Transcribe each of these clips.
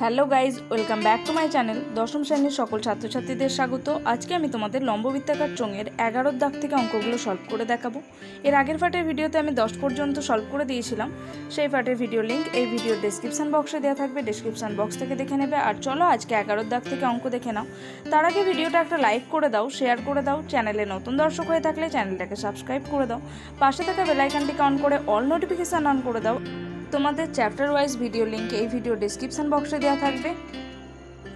Hello guys, welcome back to my channel. দশম শ্রেণীর সকল ছাত্রছাত্রীদের স্বাগত। আজকে আমি তোমাদের লম্ববৃত্তাকার চোঙের 11 দাগ থেকে অঙ্কগুলো সলভ করে দেখাবো। এর আগের পার্টের ভিডিওতে আমি 10 পর্যন্ত সলভ করে দিয়েছিলাম। সেই পার্টের ভিডিও লিঙ্ক এই ভিডিওর ডেসক্রিপশন বক্সে দেওয়া থাকবে, ডেসক্রিপশন বক্স থেকে দেখে নেবে। আর চলো আজকে 11 দাগ থেকে অঙ্ক দেখে নাও। তার আগে ভিডিওটা একটা লাইক করে দাও, শেয়ার করে দাও। চ্যানেলে নতুন দর্শক হয়ে থাকলে চ্যানেলটাকে সাবস্ক্রাইব করে দাও। পাশে থাকা বেল আইকনটিকে অন করে অল নোটিফিকেশান অন করে দাও। তোমাদের চ্যাপ্টার ওয়াইজ ভিডিও লিঙ্ক এই ভিডিও ডেসক্রিপশন বক্সে দেওয়া থাকবে।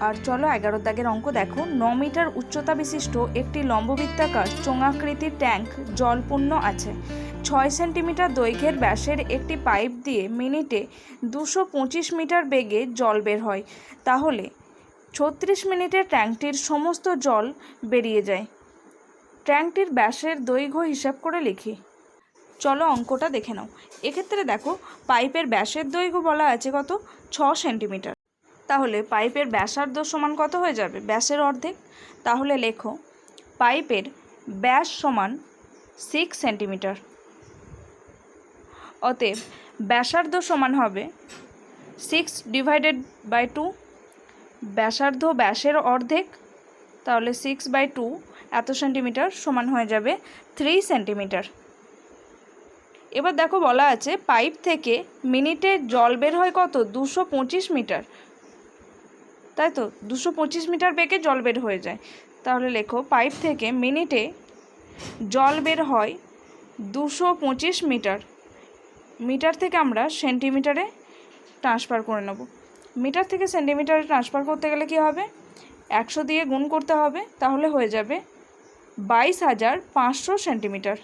আর চলো 11 দাগের অঙ্ক দেখো। 9 মিটার উচ্চতা বিশিষ্ট একটি লম্ববৃত্তাকার চোঙাকৃতির ট্যাঙ্ক জলপূর্ণ আছে। 6 সেন্টিমিটার দৈর্ঘ্যের ব্যাসের একটি পাইপ দিয়ে মিনিটে 225 মিটার বেগে জল বের হয়। তাহলে 36 মিনিটে ট্যাঙ্কটির সমস্ত জল বেরিয়ে যায়। ট্যাঙ্কটির ব্যাসের দৈর্ঘ্য হিসাব করে লিখি। চলো অঙ্কটা দেখে নাও। এক্ষেত্রে দেখো, পাইপের ব্যাসের দৈর্ঘ্য বলা আছে কত, 6 সেন্টিমিটার। তাহলে পাইপের ব্যাসার্ধ সমান কত হয়ে যাবে, ব্যাসের অর্ধেক। তাহলে লেখো পাইপের ব্যাস সমান 6 সেন্টিমিটার। অতএব ব্যাসার্ধ সমান হবে 6/2। ব্যাসার্ধ ব্যাসের অর্ধেক, তাহলে 6/2 এত সেন্টিমিটার সমান হয়ে যাবে 3 সেন্টিমিটার। এবার দেখো বলা আছে পাইপ থেকে মিনিটে জল বের হয় কত, 225 মিটার, তাই তো 225 মিটার বেগে জল বের হয়ে যায়। তাহলে লেখো পাইপ থেকে মিনিটে জল বের হয় 225 মিটার। মিটার থেকে আমরা সেন্টিমিটারে ট্রান্সফার করে নেব। মিটার থেকে সেন্টিমিটারে ট্রান্সফার করতে গেলে কী হবে, 100 দিয়ে গুণ করতে হবে, তাহলে হয়ে যাবে 22,500 সেন্টিমিটার।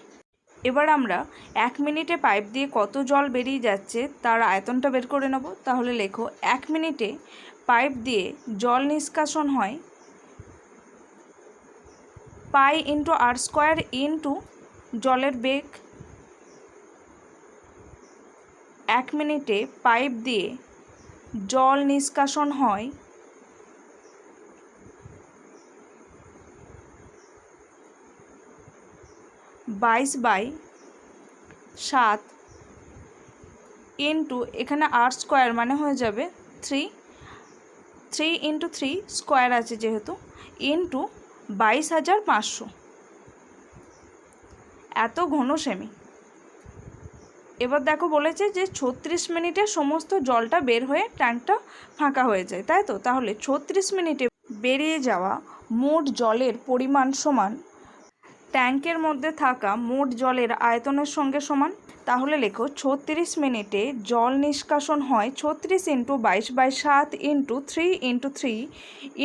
এবার আমরা 1 মিনিটে পাইপ দিয়ে কত জল বেরিয়ে যাচ্ছে তার আয়তনটা বের করে নেব। তাহলে লেখো 1 মিনিটে পাইপ দিয়ে জল নিষ্কাশন হয় পাই ইন্টু আর স্কোয়ার ইন্টু জলের বেগ। 1 মিনিটে পাইপ দিয়ে জল নিষ্কাশন হয় 22/7 ইন্টু, এখানে আর স্কোয়ার মানে হয়ে যাবে 3 ইন্টু 3 স্কোয়ার আছে যেহেতু, ইন্টু 22,500 এত ঘন সেমি। এবার দেখো বলেছে যে 36 মিনিটে সমস্ত জলটা বের হয়ে ট্যাঙ্কটা ফাঁকা হয়ে যায়, তাই তো। তাহলে 36 মিনিটে বেরিয়ে যাওয়া মোট জলের পরিমাণ সমান ট্যাঙ্কের মধ্যে থাকা মোট জলের আয়তনের সঙ্গে সমান। তাহলে লেখো 36 মিনিটে জল নিষ্কাশন হয় 36 ইন্টু 22/7 ইন্টু 3 ইন্টু 3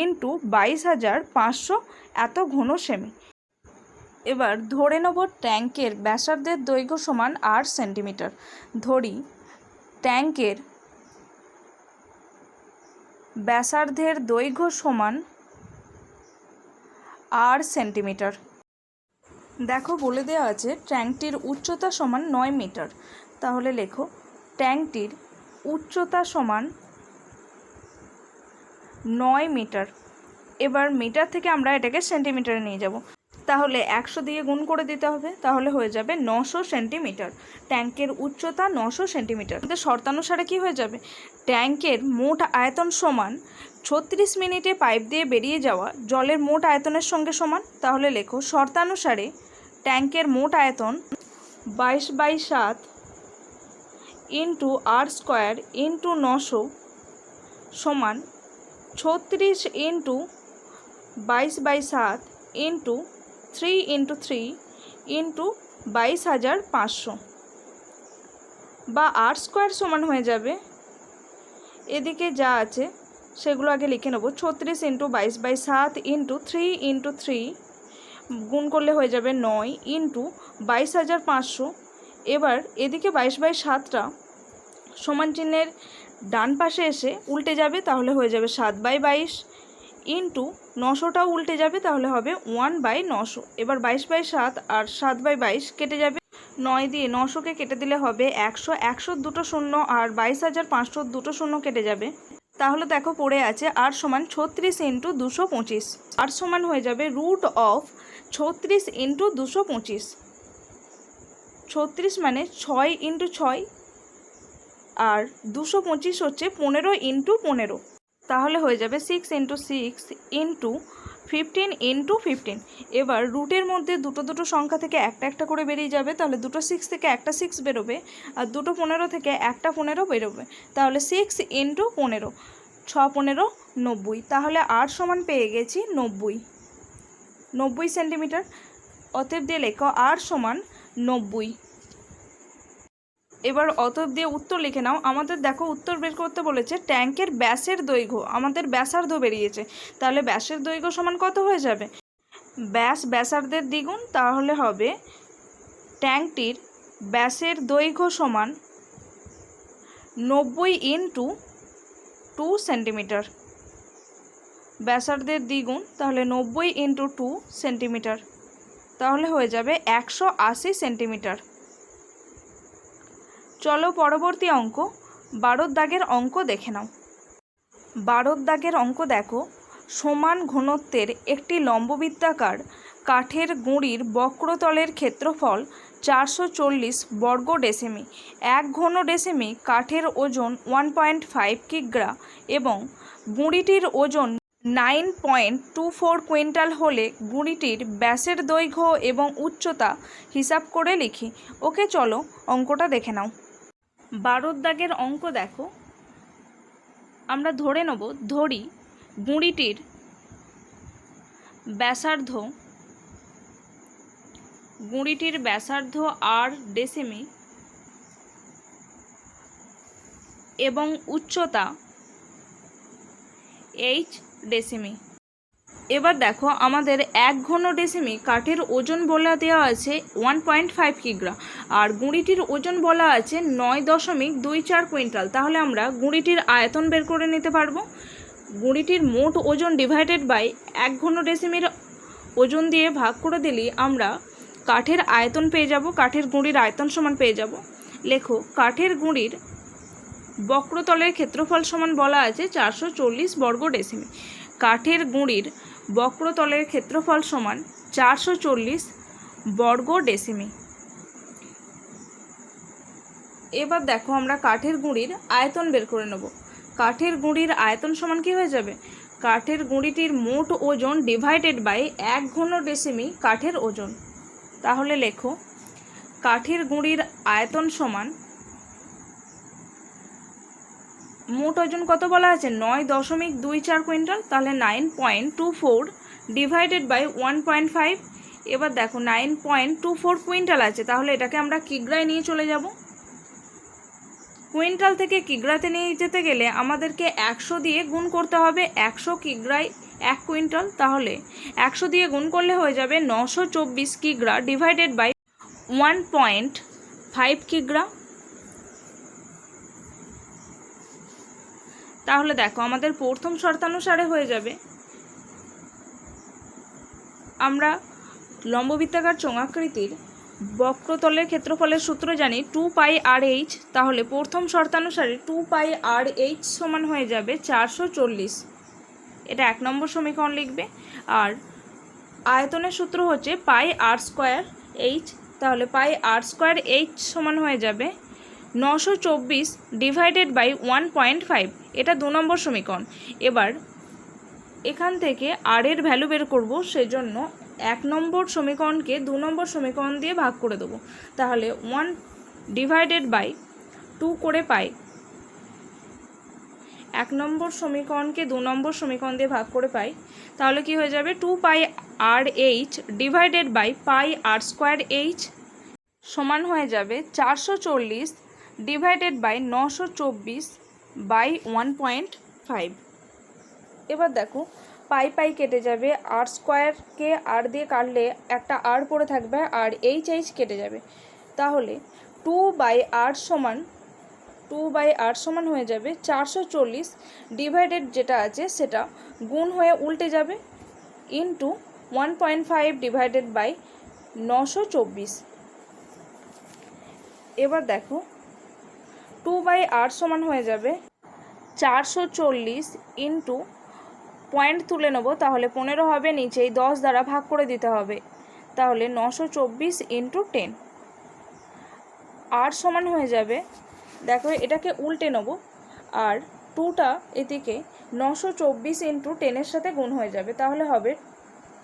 ইন্টু 22,500 এত ঘন সেমি। এবার ধরে নেব ট্যাঙ্কের ব্যাসার্ধের দৈর্ঘ্য সমান 8 সেন্টিমিটার। ধরি ট্যাঙ্কের ব্যাসার্ধের দৈর্ঘ্য সমান 8 সেন্টিমিটার। দেখো বলে দেওয়া আছে ট্যাঙ্কটির উচ্চতা সমান 9 মিটার। তাহলে লেখো ট্যাঙ্কটির উচ্চতা সমান 9 মিটার। এবার মিটার থেকে আমরা এটাকে সেন্টিমিটারে নিয়ে যাব। তাহলে 100 দিয়ে গুণ করে দিতে হবে, তাহলে হয়ে যাবে 900 সেন্টিমিটার। ট্যাঙ্কের উচ্চতা 900 সেন্টিমিটার। শর্তানুসারে কি হয়ে যাবে, ট্যাঙ্কের মোট আয়তন সমান 36 মিনিটে পাইপ দিয়ে বেরিয়ে যাওয়া জলের মোট আয়তনের সঙ্গে সমান। তাহলে লেখো শর্তানুসারে ট্যাঙ্কের মোট আয়তন 22/7 ইন্টু আর স্কোয়ার ইন্টু 900 সমান 36 ইন্টু 22/7 ইন্টু 3 ইন্টু 3 ইন্টু 22,500, বা আর স্কোয়ার সমান হয়ে যাবে, এদিকে যা আছে সেগুলো আগে লিখে নেব। 36 ইন্টু 22/7 ইন্টু 3 ইন্টু 3 গুণ করলে হয়ে যাবে 9 ইন্টু 22,500। এবার এদিকে 22/7টা সমান চিহ্নের ডান পাশে এসে উল্টে যাবে, তাহলে হয়ে যাবে 7/22 ইন্টু 900টাও উল্টে যাবে, তাহলে হবে 1/900। এবার 22/7 আর 7/22 কেটে যাবে, 9 দিয়ে 900কে কেটে দিলে হবে 100, 100 দুটো শূন্য, আর 22,500 দুটো শূন্য কেটে যাবে। তাহলে দেখো পড়ে আছে আর সমান 36 ইন্টু 225। আর সমান হয়ে যাবে রুট অফ 36 ইন্টু 225। 36 মানে 6 ইন্টু 6, আর 225 হচ্ছে 15 ইন্টু 15। তাহলে হয়ে যাবে 6 × 6 × 15 × 15। এবার রুটের মধ্যে দুটো সংখ্যা থেকে একটা করে বেরিয়ে যাবে, তাহলে দুটো 6 থেকে একটা 6 বেরোবে, আর দুটো 15 থেকে একটা 15 বেরোবে। তাহলে 6 × 15, 6 15 90। তাহলে আর সমান পেয়ে গেছি 90 সেন্টিমিটার। অতএব দিয়ে লেখো আর সমান 90। এবার অতএব দিয়ে উত্তর লিখে নাও। আমাদের দেখো উত্তর বের করতে বলেছে ট্যাঙ্কের ব্যাসের দৈর্ঘ্য, আমাদের ব্যাসার্ধ বেরিয়েছে, তাহলে ব্যাসের দৈর্ঘ্য সমান কত হয়ে যাবে? ব্যাসার্ধের দ্বিগুণ, তাহলে হবে ট্যাঙ্কটির ব্যাসের দৈর্ঘ্য সমান 90 × 2 সেন্টিমিটার। ব্যাসার্ধের দ্বিগুণ, তাহলে 90 × 2 সেন্টিমিটার, তাহলে হয়ে যাবে 180 সেন্টিমিটার। চলো পরবর্তী অঙ্ক 12 দাগের অঙ্ক দেখে নাও। 12 দাগের অঙ্ক দেখো, সমান ঘনত্বের একটি লম্ববৃত্তাকার কাঠের গুঁড়ির বক্রতলের ক্ষেত্রফল 440 বর্গ ডেসিমি। 1 ঘন ডেসিমি কাঠের ওজন 1.5 কিগ্রা এবং গুঁড়িটির ওজন 9.24 কুইন্টাল হলে গুঁড়িটির ব্যাসের দৈর্ঘ্য এবং উচ্চতা হিসাব করে লিখি। ওকে, চলো অঙ্কটা দেখে নাও। 12 দাগের অঙ্ক দেখো, আমরা ধরে নেব, গুঁড়িটির ব্যাসার্ধ আর ডেসিমি এবং উচ্চতা এইচ ডেসিমি। এবার দেখো আমাদের 1 ঘন ডেসিমি কাঠের ওজন বলা দেওয়া আছে 1.5 কিগ্রা, আর গুঁড়িটির ওজন বলা আছে 9.24 কুইন্টাল। তাহলে আমরা গুঁড়িটির আয়তন বের করে নিতে পারবো। গুঁড়িটির মোট ওজন ডিভাইডেড বাই 1 ঘন ডেসিমির ওজন দিয়ে ভাগ করে দিলেই আমরা কাঠের আয়তন পেয়ে যাব, কাঠের গুঁড়ির আয়তন সমান পেয়ে যাব। লেখো, কাঠের গুঁড়ির বক্রতলের ক্ষেত্রফল সমান বলা আছে 440 বর্গ ডেসিমি। কাঠের গুঁড়ির বক্রতলের ক্ষেত্রফল সমান 440 বর্গ ডেসিমি। এবার দেখো আমরা কাঠের গুঁড়ির আয়তন বের করে নেব। কাঠের গুঁড়ির আয়তন সমান কি হয়ে যাবে? কাঠের গুঁড়িটির মোট ওজন ডিভাইডেড বাই 1 ঘন ডেসিমি কাঠের ওজন। তাহলে লেখো, কাঠের গুঁড়ির আয়তন সমান, মোট ওজন কত বলা আছে? 9.24 কুইন্টাল, তাহলে 9.24 ডিভাইডেড বাই 1.5। এবার দেখো 9.24 কুইন্টাল আছে, তাহলে এটাকে আমরা কিগ্রায় নিয়ে চলে যাব। কুইন্টাল থেকে কিগ্রাতে নিয়ে যেতে গেলে আমাদেরকে 100 দিয়ে গুণ করতে হবে। 100 কিগ্রায় 1 কুইন্টাল, তাহলে 100 দিয়ে গুণ করলে হয়ে যাবে 924 কিগ্রা ডিভাইডেড বাই 1.5 কিগ্রা। তাহলে দেখো আমাদের প্রথম শর্তানুসারে হয়ে যাবে, আমরা লম্ববৃত্তাকার চোঙাকৃতির বক্রতলের ক্ষেত্রফলের সূত্র জানি 2πr/h। তাহলে প্রথম শর্তানুসারে 2πr/h সমান হয়ে যাবে 440। এটা 1 নম্বর সমীকরণ লিখবে। আর আয়তনের সূত্র হচ্ছে πr²h, তাহলে πr²h সমান হয়ে যাবে 924 ডিভাইডেড বাই 1.5। এটা 2 নম্বর সমীকরণ। এবার এখান থেকে আর এর ভ্যালু বের করব, সেজন্য 1 নম্বর সমীকরণকে 2 নম্বর সমীকরণ দিয়ে ভাগ করে দেবো। তাহলে 1 ডিভাইডেড বাই 2 করে পাই। 1 নম্বর সমীকরণকে 2 নম্বর সমীকরণ দিয়ে ভাগ করে পাই, তাহলে কি হয়ে যাবে? 2πr/h ডিভাইডেড বাই πr²h সমান হয়ে যাবে 440 ডিভাইডেড বাই 924 বাই 1.5। এবার দেখো পাই কেটে যাবে, আর স্কোয়ারকে আর দিয়ে কাটলে একটা আর পড়ে থাকবে, আর এইচ কেটে যাবে। তাহলে 2/r সমান হয়ে যাবে 440 ডিভাইডেড যেটা আছে সেটা গুণ হয়ে উল্টে যাবে, ইন্টু 1.5 ডিভাইডেড বাই 924। এবার দেখো 2/r সমান হয়ে যাবে 440 ইন্টু পয়েন্ট তুলে নেব, তাহলে 15 হবে, নিচেই 10 দ্বারা ভাগ করে দিতে হবে, তাহলে 924 ইন্টু 10। আর সমান হয়ে যাবে, দেখো এটাকে উল্টে নেব, আর 2টা এদিকে 924 ইন্টু 10-এর সাথে গুণ হয়ে যাবে, তাহলে হবে,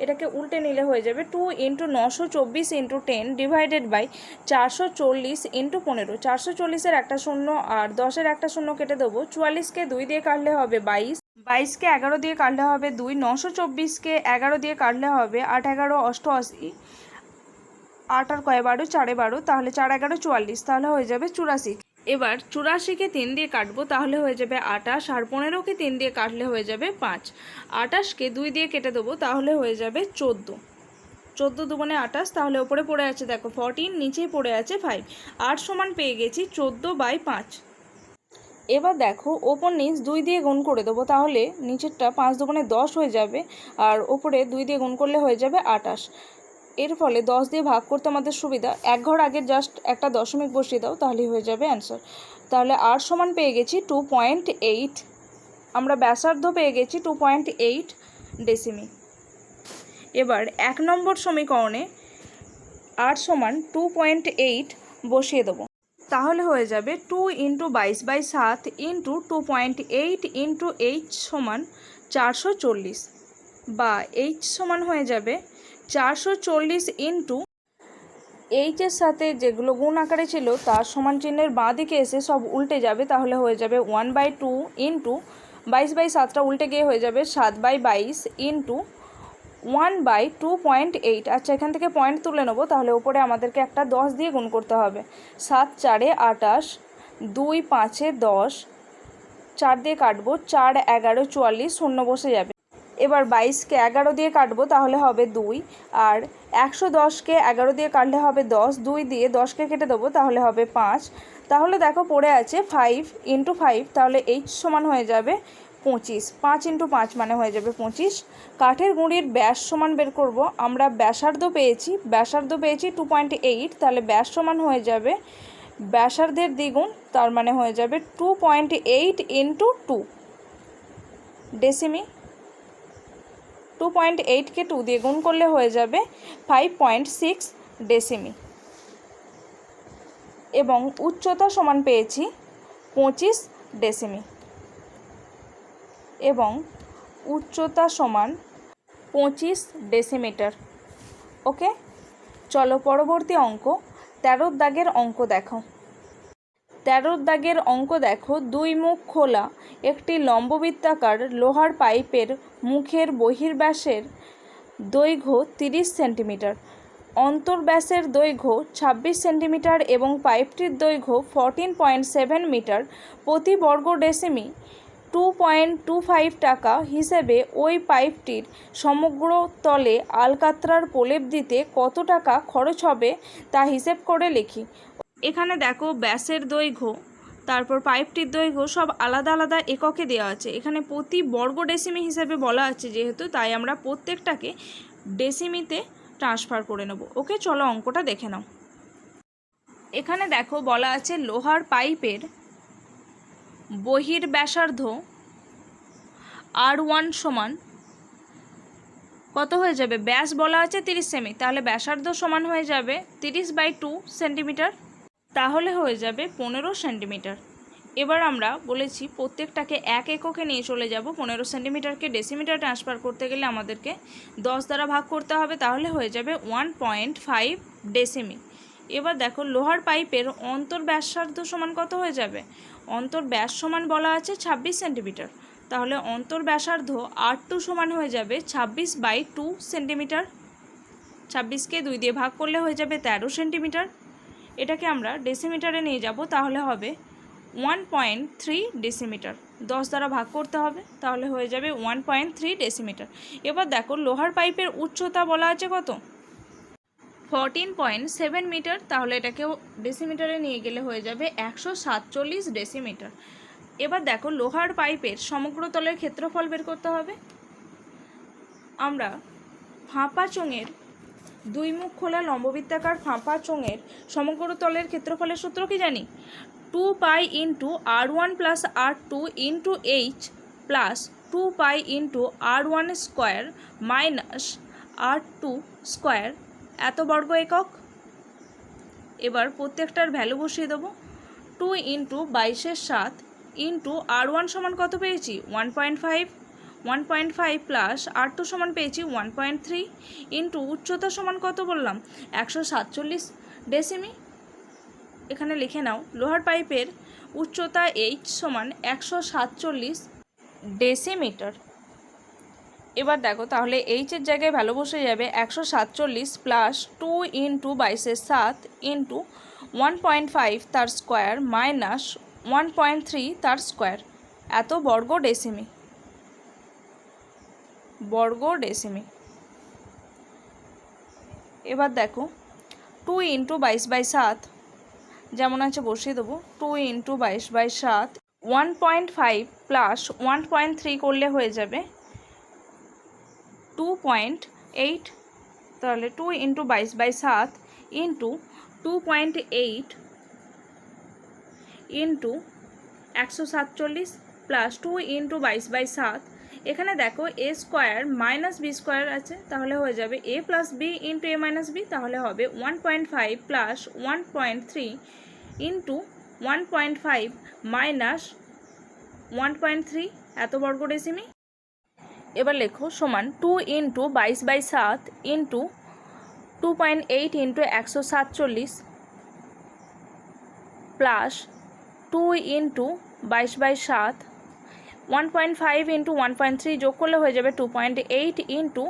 এটাকে উল্টে নিলে হয়ে যাবে 2 into 924 into 10 divided by 440 into 15। 440-এর একটা শূন্য আর 10-এর একটা শূন্য কেটে দেবো। 44-কে 2 দিয়ে কাটলে হবে 22, 22-কে 11 দিয়ে কাটলে হবে 2, 924-কে 11 দিয়ে কাটলে হবে 8 11 88, 8 আর কয় 12, 4 12, তাহলে 4 11 44, তাহলে হয়ে যাবে 84। এবার 84-কে 3 দিয়ে কাটবো, তাহলে হয়ে যাবে 28, আর 15-কে 3 দিয়ে কাটলে হয়ে যাবে 5। 28-কে 2 দিয়ে কেটে দেবো, তাহলে হয়ে যাবে 14, 14 দুগুণে 28, তাহলে ওপরে পড়ে আছে দেখো 14, নিচেই পড়ে আছে 5। 8 সমান পেয়ে গেছি 14/5। এবার দেখো ওপর নিচ 2 দিয়ে গুণ করে দেবো, তাহলে নিচেরটা 5 দুগুণে 10 হয়ে যাবে, আর ওপরে 2 দিয়ে গুণ করলে হয়ে যাবে 28। এর ফলে 10 দিয়ে ভাগ করতে আমাদের সুবিধা, এক ঘর আগে জাস্ট একটা দশমিক বসিয়ে দাও, তাহলেই হয়ে যাবে অ্যান্সার। তাহলে আর সমান পেয়ে গেছি 2.8, আমরা ব্যাসার্ধ পেয়ে গেছি 2.8 ডেসিমি। এবার 1 নম্বর সমীকরণে আর সমান 2.8 বসিয়ে দেবো, তাহলে হয়ে যাবে 2 ইন্টু 22/7 ইন্টু 2.8 ইন্টু এইচ সমান 440, বা এইচ সমান হয়ে যাবে 440 ইন্টু এইচের সাথে যেগুলো গুণ আকারে ছিল তার সমান চিহ্নের বাঁ দিকে এসে সব উল্টে যাবে, তাহলে হয়ে যাবে 1/2 ইন্টু 22/7টা উল্টে গিয়ে হয়ে যাবে 7/22 ইন্টু 1/2.8। আচ্ছা, এখান থেকে পয়েন্ট তুলে নেবো, তাহলে উপরে আমাদেরকে একটা 10 দিয়ে গুণ করতে হবে। 7 4 28, 2 5 10, 4 দিয়ে কাটবো, 4 11 44, শূন্য বসে যাবে। এবার 22-কে 11 দিয়ে কাটবো, তাহলে হবে 2, আর 110-কে 11 দিয়ে কাটলে হবে 10, 2 দিয়ে 10-কে কেটে দেবো, তাহলে হবে 5। তাহলে দেখো পড়ে আছে 5 ইন্টু 5, তাহলে এইচ সমান হয়ে যাবে 25, 5 ইন্টু 5 মানে হয়ে যাবে 25। কাঠের গুঁড়ির ব্যাস সমান বের করব, আমরা ব্যাসার্ধ পেয়েছি 2.8, তাহলে ব্যাস সমান হয়ে যাবে ব্যাসার্ধের দ্বিগুণ, তার মানে হয়ে যাবে 2.8 ইন্টু 2 ডেসিমি। 2.8-কে 2 দিয়ে গুণ করলে হয়ে যাবে 5.6 ডেসিমি। এবং উচ্চতা সমান পেয়েছি 25 ডেসিমি, এবং উচ্চতা সমান 25 ডেসিমিটার। ওকে, চলো পরবর্তী অঙ্ক 13 দাগের অঙ্ক দেখো। 13 দাগের অঙ্ক দেখো, 2 মুখ খোলা একটি লম্ববৃত্তাকার লোহার পাইপের মুখের বহির্ব্যাসের দৈর্ঘ্য 30 সেন্টিমিটার, অন্তর্ব্যাসের দৈর্ঘ্য 26 সেন্টিমিটার এবং পাইপটির দৈর্ঘ্য 14.7 মিটার। প্রতি বর্গ ডেসিমি 2.25 টাকা হিসেবে ওই পাইপটির সমগ্র তলে আলকাতরার প্রলেপ দিতে কত টাকা খরচ হবে তা হিসেব করে লিখি। এখানে দেখো ব্যাসের দৈর্ঘ্য, তারপর পাইপটির দৈর্ঘ্য সব আলাদা আলাদা এককে দেওয়া আছে। এখানে প্রতি বর্গ ডেসিমি হিসেবে বলা আছে যেহেতু, তাই আমরা প্রত্যেকটাকে ডেসিমিতে ট্রান্সফার করে নেব। ওকে, চলো অঙ্কটা দেখে নাও। এখানে দেখো বলা আছে লোহার পাইপের বহির্ব্যাসার্ধ R1 সমান কত হয়ে যাবে, ব্যাস বলা আছে 30 সেমি, তাহলে ব্যাসার্ধ সমান হয়ে যাবে 30/2 সেন্টিমিটার, তাহলে হয়ে যাবে 15 সেন্টিমিটার। এবার আমরা বলেছি প্রত্যেকটাকে এক এককে নিয়ে চলে যাব। 15 সেন্টিমিটারকে ডেসিমিটার ট্রান্সফার করতে গেলে আমাদেরকে 10 দ্বারা ভাগ করতে হবে, তাহলে হয়ে যাবে 1.5 ডেসিমি। এবার দেখো লোহার পাইপের অন্তর্ব্যাসার্ধ সমান কত হয়ে যাবে, অন্তর্ব্যাস সমান বলা আছে 26 সেন্টিমিটার, তাহলে অন্তর্ব্যাসার্ধ R2 সমান হয়ে যাবে 26/2 সেন্টিমিটার। 26-কে 2 দিয়ে ভাগ করলে হয়ে যাবে 13 সেন্টিমিটার। এটাকে আমরা ডেসিমিটারে নিয়ে যাব, তাহলে হবে 1.3 ডেসিমিটার। 10 দ্বারা ভাগ করতে হবে, তাহলে হয়ে যাবে 1.3 ডেসিমিটার। এবার দেখো লোহার পাইপের উচ্চতা বলা আছে কত, 14.7 মিটার, তাহলে এটাকেও ডেসিমিটারে নিয়ে গেলে হয়ে যাবে 147 ডেসিমিটার। এবার দেখো লোহার পাইপের সমগ্র তলের ক্ষেত্রফল বের করতে হবে। আমরা ফাঁপা চোঙের 2 মুখ খোলা লম্ববৃত্তাকার ফাঁপা চোঙের সমগ্র তলের ক্ষেত্রফলের সূত্র কি জানি, 2 pi into R1 plus R2 into H plus 2 pi into R1 square minus R2 square এত বর্গ একক। এবার প্রত্যেকটার ভ্যালু বসিয়ে দেবো। 2 ইন্টু 22-এর 7 ইন্টু R1 সমান কত পেয়েছি 1.5, 1.5 প্লাস R2 সমান পেয়েছি 1.3 ইন্টু উচ্চতা সমান কত বললাম 147 ডেসিমি। এখানে লিখে নাও লোহার পাইপের উচ্চতা H সমান 147 ডেসিমিটার। এবার দেখো তাহলে এইচের জায়গায় ভ্যালু বসে যাবে 147 প্লাস 2 ইন্টু 22/7 ইন্টু 1.5 তার স্কোয়ার মাইনাস 1.3 তার স্কোয়ার, এত বর্গ ডেসিমি। এবার দেখো 2 ইন্টু 22/7 যেমন আছে বসিয়ে দেবো, 2 ইন্টু 22/7 1.5 প্লাস 1.3 করলে হয়ে যাবে 2.8, তাহলে 2 into 22/7 into 2.8 into 147 plus 2 into 22/7, এখানে দেখো এ স্কোয়ার মাইনাস বি স্কোয়ার আছে, তাহলে হয়ে যাবে এ প্লাস বি ইন্টু এ মাইনাস বি, তাহলে হবে 1.5 প্লাস 1.3 ইন্টু 1.5 মাইনাস 1.3 এত বর্গ ডেসিমি। এবার লেখো সমান 2 into 22/7 into 2.8 into 147 plus 2 into 22/7 1.5 into 1.3 যোগ করলে হয়ে যাবে 2.8 ইন্টু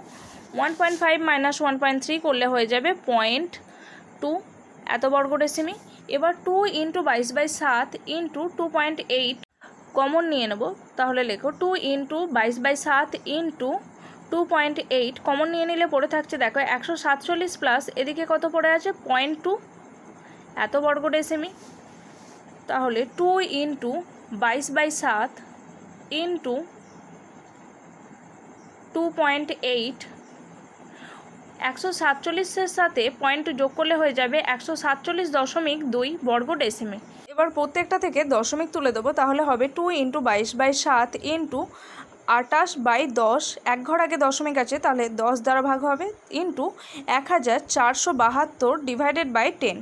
1.5 মাইনাস 1.3 করলে হয়ে যাবে 0.2 এত বর্গ ডেসিমি। এবার 2 ইন্টু 22/7 ইন্টু 2.8 কমন নিয়ে নেব, তাহলে লেখো 2 ইন্টু 22/7 ইন্টু 2.8 কমন নিয়ে নিলে পড়ে থাকছে দেখো 147 প্লাস এদিকে কত পড়ে আছে 0.2 এত বর্গ ডেসিমি। তাহলে 2 ইন্টু 22/7 ইন্টু 2.8 147-এর সাথে 0.2 যোগ করলে হয়ে যাবে 147.2 বর্গ ডেসিমি। এবার প্রত্যেকটা থেকে দশমিক তুলে দেবো, তাহলে হবে 2 ইন্টু 22/7 ইন্টু 28/10, এক ঘর আগে দশমিক আছে তাহলে 10 দ্বারা ভাগ হবে ইন্টু 1472 ডিভাইডেড বাই 10।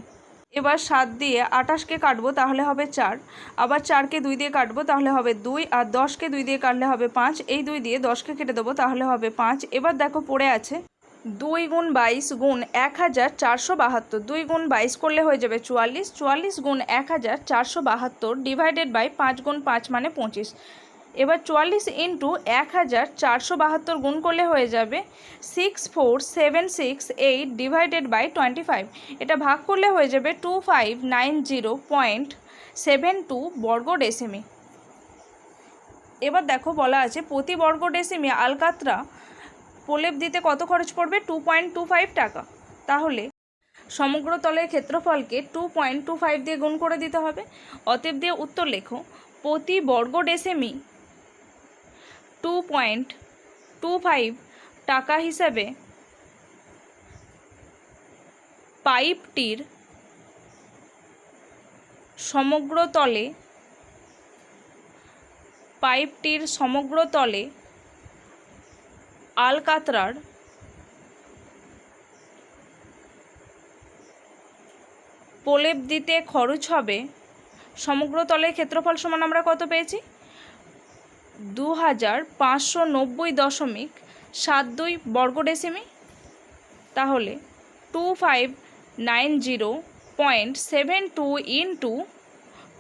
এবার 7 দিয়ে 28কে কাটবো তাহলে হবে 4, আবার 4কে 2 দিয়ে কাটবো তাহলে হবে 2, আর 10কে 2 দিয়ে কাটলে হবে 5, এই 2 দিয়ে 10কে কেটে দেবো তাহলে হবে 5। এবার দেখো পড়ে আছে 2 গুণ 22 গুণ 1472, 2 গুণ 22 করলে হয়ে যাবে 44, 44 গুণ 1472 ডিভাইডেড বাই 5 গুণ 5 মানে 25। এবার 44 ইন্টু 1472 গুণ করলে হয়ে যাবে 64768 ডিভাইডেড বাই 25, এটা ভাগ করলে হয়ে যাবে 2590.72 বর্গ ডেসিমি। এবার দেখো বলা আছে প্রতি বর্গ ডেসিমি আলকাতরা প্রলেপ দিতে কত খরচ পড়বে 2.25 টাকা। তাহলে সমগ্র তলের ক্ষেত্রফলকে 2.25 দিয়ে গুণ করে দিতে হবে। অতএব দিয়ে উত্তর লেখো প্রতি বর্গ ডেসিমি 2.25 টাকা হিসাবে পাইপটির সমগ্র তলে আলকাতরার প্রলেপ দিতে খরচ হবে। সমগ্র তলের ক্ষেত্রফল সমান আমরা কত পেয়েছি 2590.72 বর্গ ডেসিমি। তাহলে 2590.72 ইন্টু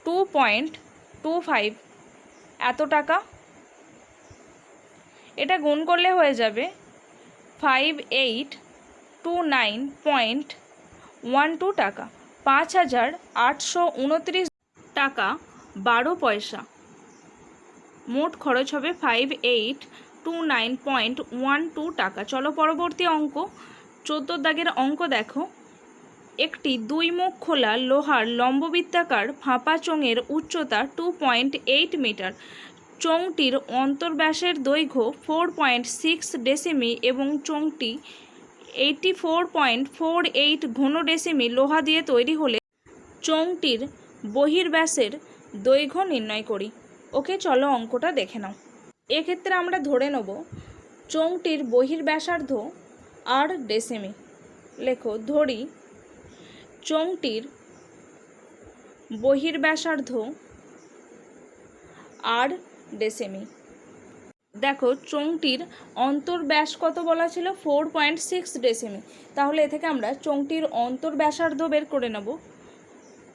2.25 এত টাকা, এটা গুণ করলে হয়ে যাবে 5829.12 টাকা, 5829 টাকা 12 পয়সা। মোট খরচ হবে 5829.12 টাকা। চলো পরবর্তী অঙ্ক 14 দাগের অঙ্ক দেখো। একটি 2 মুখ খোলা লোহার লম্ববৃত্তাকার ফাঁপা চোঙের উচ্চতা 2.8 মিটার, চোঙটির অন্তর্ব্যাসের দৈর্ঘ্য 4.6 ডেসিমি এবং চোঙটি 84.48 ঘন ডেসিমি লোহা দিয়ে তৈরি হলে চোঙটির বহির্ব্যাসের দৈর্ঘ্য নির্ণয় করি। ওকে, চলো অঙ্কটা দেখে নাও। এক্ষেত্রে আমরা ধরে নেব চোঙটির বহির্ব্যাসার্ধ আর ডেসিমি। লেখো ধরি চোঙটির বহির্ব্যাসার্ধ আর ডেসিমি। দেখো চোঙটির অন্তর্ব্যাস কত বলা ছিল 4.6 ডেসিমি। তাহলে এ থেকে আমরা চোঙটির অন্তর্ব্যাসার্ধ বের করে নেব।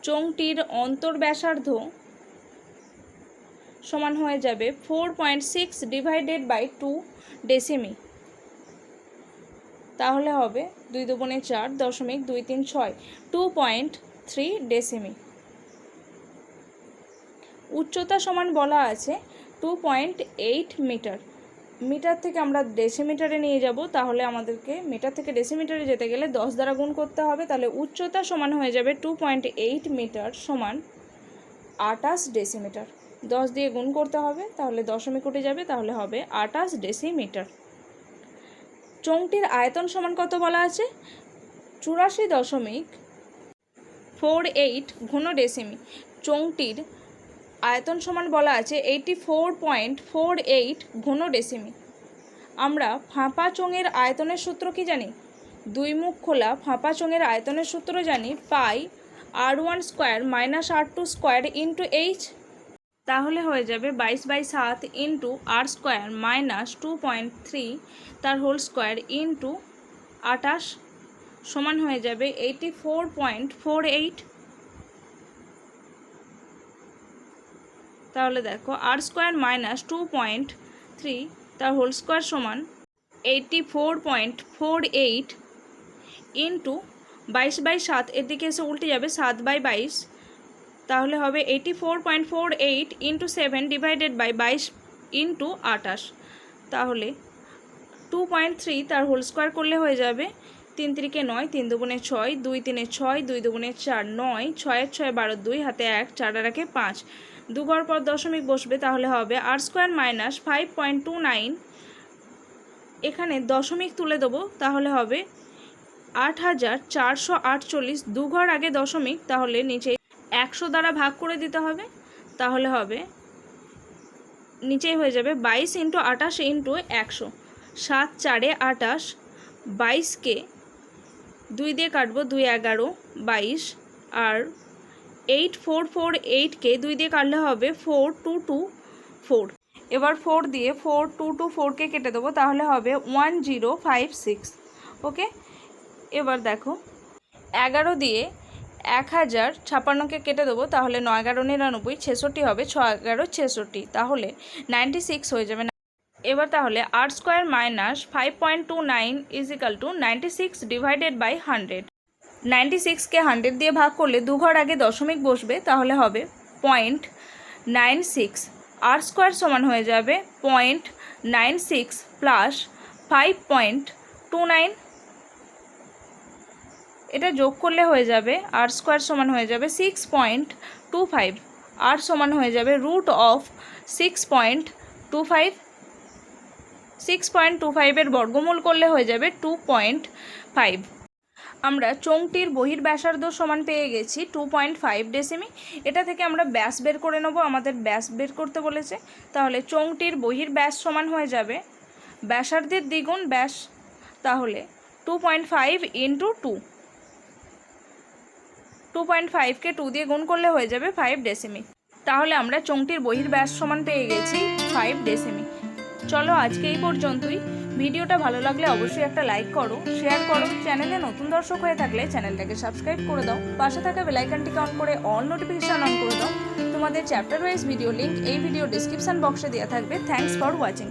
চোঙটির অন্তর্ব্যাসার্ধ সমান হয়ে যাবে 4.6 ডিভাইডেড বাই 2 ডেসিমি। তাহলে হবে 2 দুগুণে 4 .236 2.3 ডেসিমি। উচ্চতা সমান বলা আছে 2.8 মিটার। মিটার থেকে আমরা ডেসিমিটারে নিয়ে যাব, তাহলে আমাদেরকে মিটার থেকে ডেসিমিটারে যেতে গেলে 10 দ্বারা গুণ করতে হবে। তাহলে উচ্চতা সমান হয়ে যাবে 2.8 মিটার সমান 28 ডেসিমিটার। 10 দিয়ে গুণ করতে হবে, তাহলে দশমিক উঠে যাবে, তাহলে হবে 28 ডেসিমিটার। চোঙটির আয়তন সমান কত বলা আছে 84.48 ঘন ডেসিমি। চোঙটির আয়তন সমান বলা আছে 84.48 ঘন ডেসিমি। আমরা ফাঁপা চোঙের আয়তনের সূত্র কি জানি? দুই মুখ খোলা ফাঁপা চোঙের আয়তনের সূত্র জানি পাই r1 square minus r2 square into H. তাহলে হয়ে যাবে 22/7 ইন্টু আর স্কোয়ার মাইনাস 2.3 তার হোল স্কোয়ার ইন্টু 28 সমান হয়ে যাবে 84.48। তাহলে দেখো আর স্কোয়ার মাইনাস 2.3 তার হোল স্কোয়ার সমান 84.48 ইন্টু 22/7, এর দিকে এসে উল্টে যাবে 7/22। তাহলে হবে 84.48 ইন্টু 7 ডিভাইডেড বাই 22 ইন্টু 28। তাহলে 2.3 তার হোল স্কোয়ার করলে হয়ে যাবে 3 3 9, 3 দুগুণে 6, 2 3 6, 2 দুগুণে 4 9, 6 6 12, 2 হাতে 1, 4 আর 1 5, 2 ঘর পর দশমিক বসবে, তাহলে হবে আর স্কোয়ার মাইনাস 5.29। এখানে দশমিক তুলে দেবো, তাহলে হবে 8448। 2 ঘর আগে দশমিক, তাহলে নিচে 100 দ্বারা ভাগ করে দিতে হবে, তাহলে হবে নিচেই হয়ে যাবে 22 ইন্টু 28 ইন্টু 100। 7 4 28, 22কে 2 দিয়ে কাটবো, 2 11 22, আর 8448কে 2 দিয়ে কাটলে হবে 4224। এবার 4 দিয়ে 4224কে কেটে দেবো, তাহলে হবে 1056। ওকে, এবার দেখো 11 দিয়ে 1056কে কেটে দেবো, তাহলে 9 11 99, 66 হবে, 6 11 66, তাহলে 96 হয়ে যাবে। এবার তাহলে R square minus 5.29 is equal to 96 divided by 100। 96কে 100 দিয়ে ভাগ করলে 2 ঘর আগে দশমিক বসবে, তাহলে হবে 0.96। আর স্কোয়ার সমান হয়ে যাবে 0.96 প্লাস 5.29। এটা যোগ করলে হয়ে যাবে আর স্কোয়ার সমান হয়ে যাবে 6.25। আর সমান হয়ে যাবে রুট অফ 6.25। 6.25-এর বর্গমূল করলে হয়ে যাবে 2.5। আমরা চোঙটির বহির্ব্যাসার্ধ সমান পেয়ে গেছি 2.5 ডেসিমি। এটা থেকে আমরা ব্যাস বের করে নেব, আমাদের ব্যাস বের করতে বলেছে। তাহলে চোঙটির বহির্ব্যাস সমান হয়ে যাবে ব্যাসার্ধের দ্বিগুণ ব্যাস, তাহলে 2.5 ইন্টু 2। 2.5কে 2 দিয়ে গুণ করলে হয়ে যাবে 5 ডেসিমি। তাহলে আমরা চোঙটির বহির্ব্যাস সমান পেয়ে গেছি 5 ডেসিমি। চলো আজকে এই পর্যন্তই। ভিডিওটা ভালো লাগলে অবশ্যই একটা লাইক করো, শেয়ার করো। চ্যানেলে নতুন দর্শক হয়ে থাকলে চ্যানেলটাকে সাবস্ক্রাইব করে দাও, পাশে থাকা বেল আইকনটিকে অন করে অল নোটিফিকেশন অন করে দাও। তোমাদের চ্যাপ্টার ওয়াইজ ভিডিও লিঙ্ক এই ভিডিও ডিসক্রিপশন বক্সে দেওয়া থাকবে। Thanks for watching.